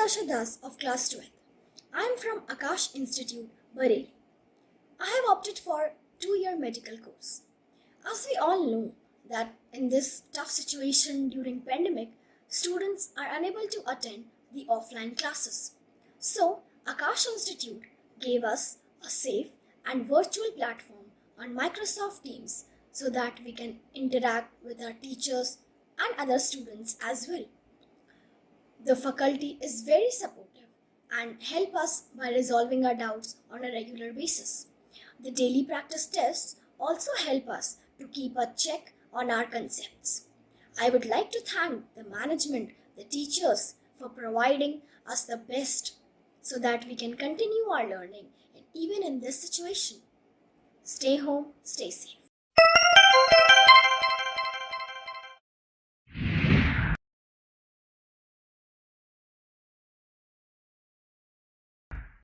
Natasha of class 12th. I am from Aakash Institute, Bareilly. I have opted for 2-year medical course. As we all know that in this tough situation during pandemic, students are unable to attend the offline classes. So, Aakash Institute gave us a safe and virtual platform on Microsoft Teams so that we can interact with our teachers and other students as well. The faculty is very supportive and help us by resolving our doubts on a regular basis. The daily practice tests also help us to keep a check on our concepts. I would like to thank the management, the teachers for providing us the best so that we can continue our learning even in this situation. Stay home, stay safe.